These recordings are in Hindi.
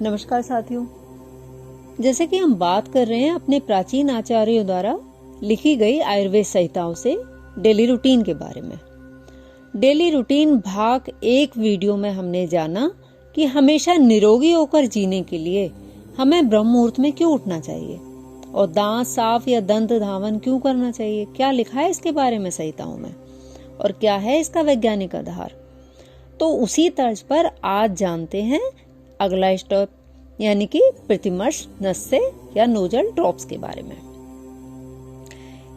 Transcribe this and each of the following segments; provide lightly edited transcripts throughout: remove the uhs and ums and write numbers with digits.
नमस्कार साथियों, जैसे कि हम बात कर रहे हैं अपने प्राचीन आचार्यों द्वारा लिखी गई आयुर्वेद संहिताओं से डेली रूटीन के बारे में। डेली रूटीन भाग 1 वीडियो में हमने जाना कि हमेशा निरोगी होकर जीने के लिए हमें ब्रह्म मुहूर्त में क्यों उठना चाहिए और दांत साफ या दंत धावन क्यों करना चाहिए, क्या लिखा है इसके बारे में संहिताओं में और क्या है इसका वैज्ञानिक आधार। तो उसी तर्ज पर आज जानते हैं अगला स्टेप, यानी कि प्रतिमर्श नस्य या नोजल ड्रॉप्स के बारे में।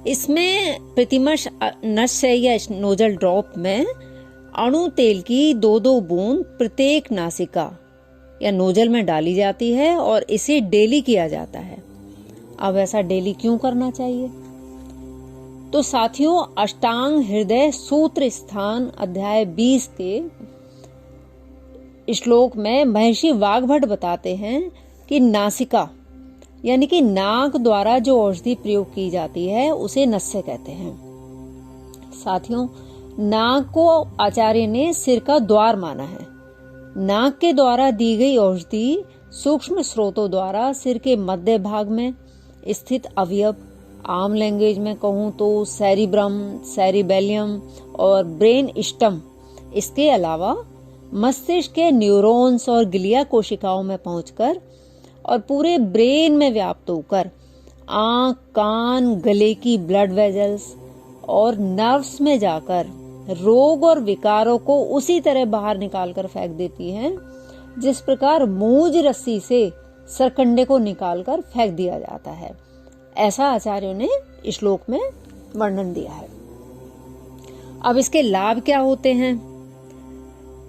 इसमें प्रतिमर्श नस्य या नोजल ड्रॉप में अणु तेल की 2-2 बूंद प्रत्येक नासिका या नोजल में डाली जाती है और इसे डेली किया जाता है। अब ऐसा डेली क्यों करना चाहिए? तो साथियों, अष्टांग हृदय सूत्र स्थान अध्याय 20 के श्लोक में महर्षि वाग्भट बताते हैं कि नासिका यानी कि नाक द्वारा जो औषधि प्रयोग की जाती है उसे नस्य कहते हैं। साथियों, नाक को आचार्य ने सिर का द्वार माना है। नाक के द्वारा दी गई औषधि सूक्ष्म स्रोतों द्वारा सिर के मध्य भाग में स्थित अवयव, आम लैंग्वेज में कहूं तो सेरिब्रम, सेरिबेलियम और ब्रेन स्टम, इसके अलावा मस्तिष्क के न्यूरॉन्स और ग्लिया कोशिकाओं में पहुंचकर और पूरे ब्रेन में व्याप्त होकर आंख, कान, गले की ब्लड वेजल्स और नर्व्स में जाकर रोग और विकारों को उसी तरह बाहर निकालकर फेंक देती हैं जिस प्रकार मूंज रस्सी से सरकंडे को निकालकर फेंक दिया जाता है। ऐसा आचार्यों ने श्लोक में वर्णन दिया है। अब इसके लाभ क्या होते हैं?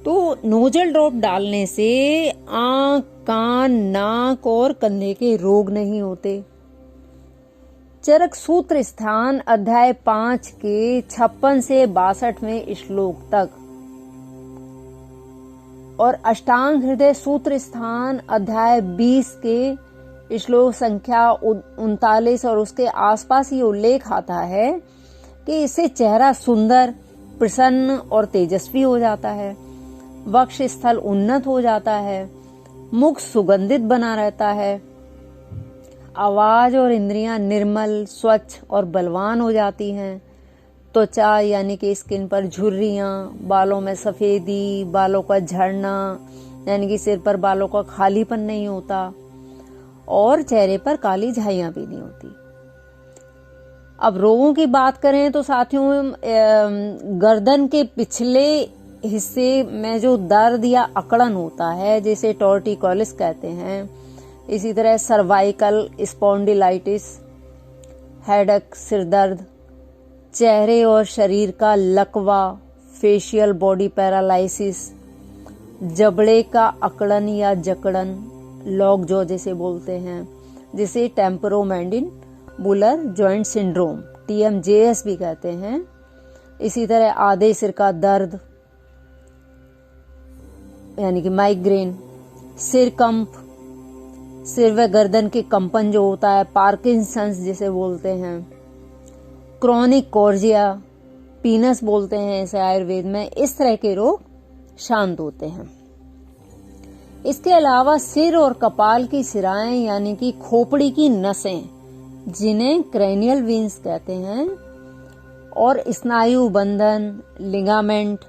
तो नोजल ड्रॉप डालने से आंख, कान, नाक और कंधे के रोग नहीं होते। चरक सूत्र स्थान अध्याय 5 के 56 से 62वें श्लोक तक और अष्टांग हृदय सूत्र स्थान अध्याय 20 के श्लोक संख्या 39 और उसके आसपास ये उल्लेख आता है कि इससे चेहरा सुंदर, प्रसन्न और तेजस्वी हो जाता है, वक्ष स्थल उन्नत हो जाता है, मुख सुगंधित बना रहता है, आवाज और इंद्रियां निर्मल, स्वच्छ और बलवान हो जाती हैं। त्वचा यानी कि स्किन पर झुर्रियां, बालों में सफेदी, बालों का झड़ना यानी कि सिर पर बालों का खालीपन नहीं होता और चेहरे पर काली झाइयां भी नहीं होती। अब रोगों की बात करें तो साथियों, गर्दन के पिछले हिस्से में जो दर्द या अकड़न होता है जिसे टॉर्टिकोलिस कहते हैं, इसी तरह सर्वाइकल स्पॉन्डिलाइटिस, हेडेक सिरदर्द, चेहरे और शरीर का लकवा, फेशियल बॉडी पैरालाइसिस, जबड़े का अकड़न या जकड़न, लॉक जॉ जिसे बोलते हैं, जिसे टेम्पोरोमैंडिबुलर जॉइंट सिंड्रोम TMJS भी कहते हैं। इसी तरह आधे सिर का दर्द यानी कि माइग्रेन, सिर कंप, सिर व गर्दन के कंपन जो होता है, पार्किंसंस जिसे बोलते हैं, क्रॉनिक कॉर्जिया, पीनस बोलते हैं इसे आयुर्वेद में, इस तरह के रोग शांत होते हैं। इसके अलावा सिर और कपाल की सिराएं यानी कि खोपड़ी की नसें जिन्हें क्रेनियल वीन्स कहते हैं और स्नायु बंधन, लिगामेंट,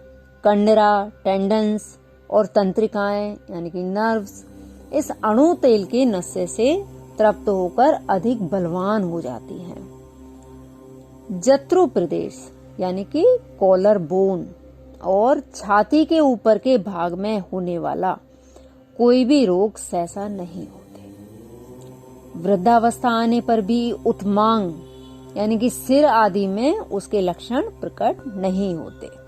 कंडरा, टेंडन्स और तंत्रिकाएं यानी कि नर्व्स इस अणु तेल के नस्य से तृप्त होकर अधिक बलवान हो जाती हैं। जत्रु प्रदेश यानी कि कॉलर बोन और छाती के ऊपर के भाग में होने वाला कोई भी रोग सहसा नहीं होते। वृद्धावस्था आने पर भी उत्मांग यानी कि सिर आदि में उसके लक्षण प्रकट नहीं होते।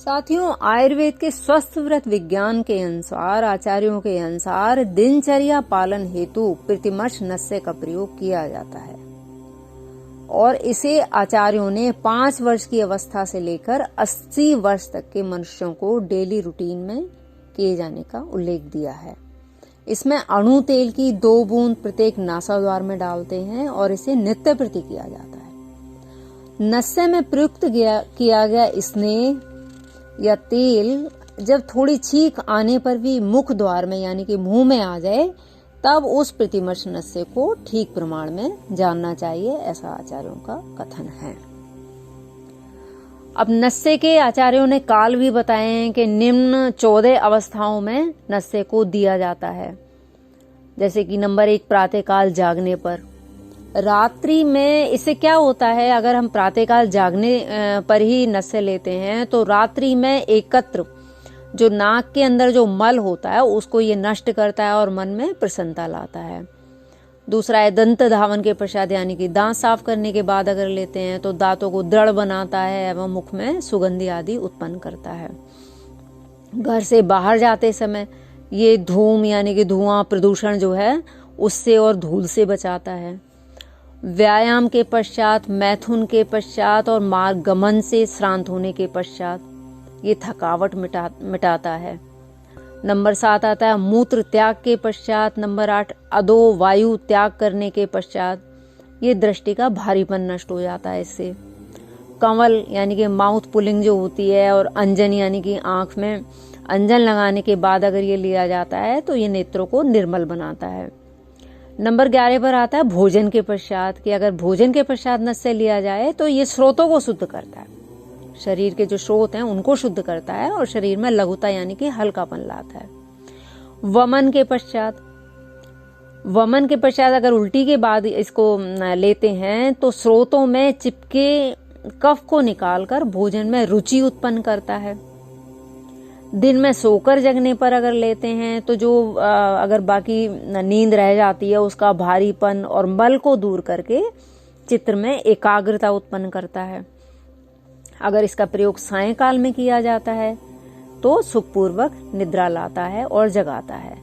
साथियों, आयुर्वेद के स्वस्थ व्रत विज्ञान के अनुसार, आचार्यों के अनुसार दिनचर्या पालन हेतु प्रतिमर्श नस्य का प्रयोग किया जाता है और इसे आचार्यों ने 5 वर्ष की अवस्था से लेकर 80 वर्ष तक के मनुष्यों को डेली रूटीन में किए जाने का उल्लेख दिया है। इसमें अणु तेल की 2 बूंद प्रत्येक नासाद्वार में डालते हैं और इसे नित्य प्रति किया जाता है। नस्य में प्रयुक्त किया गया स्नेह या तेल जब थोड़ी छींक आने पर भी मुख द्वार में यानी कि मुंह में आ जाए, तब उस प्रतिमर्श नस्य को ठीक प्रमाण में जानना चाहिए, ऐसा आचार्यों का कथन है। अब नस्य के आचार्यों ने काल भी बताए हैं कि निम्न 14 अवस्थाओं में नस्य को दिया जाता है। जैसे कि नंबर 1 प्रातःकाल जागने पर। रात्रि में इससे क्या होता है, अगर हम प्रातःकाल जागने पर ही नस्य लेते हैं तो रात्रि में एकत्र जो नाक के अंदर जो मल होता है उसको ये नष्ट करता है और मन में प्रसन्नता लाता है। दूसरा है दंत धावन के पश्चात यानी कि दांत साफ करने के बाद अगर लेते हैं तो दांतों को दृढ़ बनाता है एवं मुख में सुगंधि आदि उत्पन्न करता है। घर से बाहर जाते समय ये धूम यानी कि धुआं प्रदूषण जो है उससे और धूल से बचाता है। व्यायाम के पश्चात, मैथुन के पश्चात और मार्ग गमन से श्रांत होने के पश्चात ये थकावट मिटाता है। नंबर 7 आता है मूत्र त्याग के पश्चात। नंबर 8 अधो वायु त्याग करने के पश्चात ये दृष्टि का भारीपन नष्ट हो जाता है इससे। कंवल यानी कि माउथ पुलिंग जो होती है और अंजन यानी कि आंख में अंजन लगाने के बाद अगर ये लिया जाता है तो ये नेत्रों को निर्मल बनाता है। नंबर 11 पर आता है भोजन के पश्चात कि अगर भोजन के पश्चात नस्य लिया जाए तो ये स्रोतों को शुद्ध करता है, शरीर के जो स्रोत हैं उनको शुद्ध करता है और शरीर में लघुता यानी कि हल्कापन लाता है। वमन के पश्चात अगर उल्टी के बाद इसको लेते हैं तो स्रोतों में चिपके कफ को निकालकर भोजन में रुचि उत्पन्न करता है। दिन में सोकर जगने पर अगर लेते हैं तो जो अगर बाकी नींद रह जाती है उसका भारीपन और मल को दूर करके चित्त में एकाग्रता उत्पन्न करता है। अगर इसका प्रयोग सायंकाल में किया जाता है तो सुखपूर्वक निद्रा लाता है और जगाता है।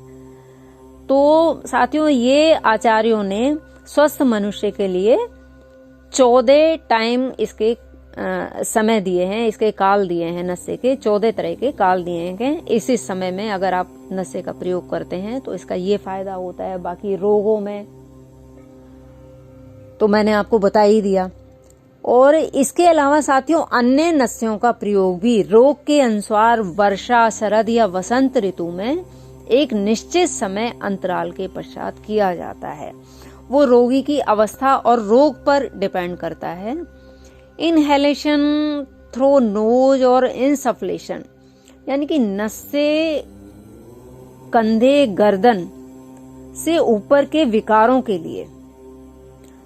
तो साथियों, ये आचार्यों ने स्वस्थ मनुष्य के लिए 14 टाइम इसके समय दिए हैं, इसके काल दिए हैं, नस्य के 14 तरह के काल दिए हैं। इसी समय में अगर आप नस्य का प्रयोग करते हैं तो इसका ये फायदा होता है। बाकी रोगों में तो मैंने आपको बता ही दिया। और इसके अलावा साथियों, अन्य नस्यों का प्रयोग भी रोग के अनुसार वर्षा, शरद या वसंत ऋतु में एक निश्चित समय अंतराल के पश्चात किया जाता है। वो रोगी की अवस्था और रोग पर डिपेंड करता है। इनहेलेशन थ्रू नोज और इंसफलेशन यानी कि नस्य कंधे गर्दन से ऊपर के विकारों के लिए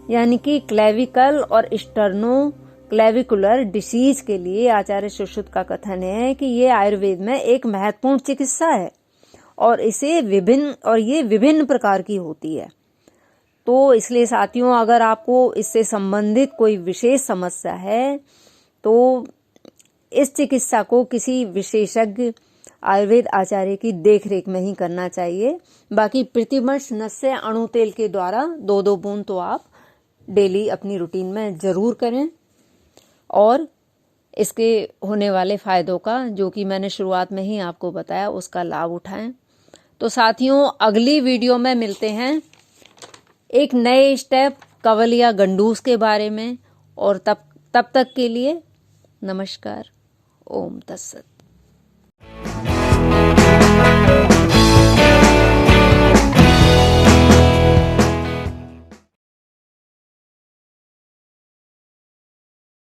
यानी कि क्लेविकल और स्टर्नो क्लेविकुलर डिसीज के लिए आचार्य सुश्रुत का कथन है कि ये आयुर्वेद में एक महत्वपूर्ण चिकित्सा है और ये विभिन्न प्रकार की होती है। तो इसलिए साथियों, अगर आपको इससे संबंधित कोई विशेष समस्या है तो इस चिकित्सा को किसी विशेषज्ञ आयुर्वेद आचार्य की देखरेख में ही करना चाहिए। बाकी प्रतिमर्श नस्य अणु तेल के द्वारा 2-2 बूंद तो आप डेली अपनी रूटीन में जरूर करें और इसके होने वाले फायदों का, जो कि मैंने शुरुआत में ही आपको बताया, उसका लाभ उठाएं। तो साथियों, अगली वीडियो में मिलते हैं एक नए स्टेप कवल या गंडूस के बारे में। और तब तक के लिए नमस्कार। ओम तत्सत।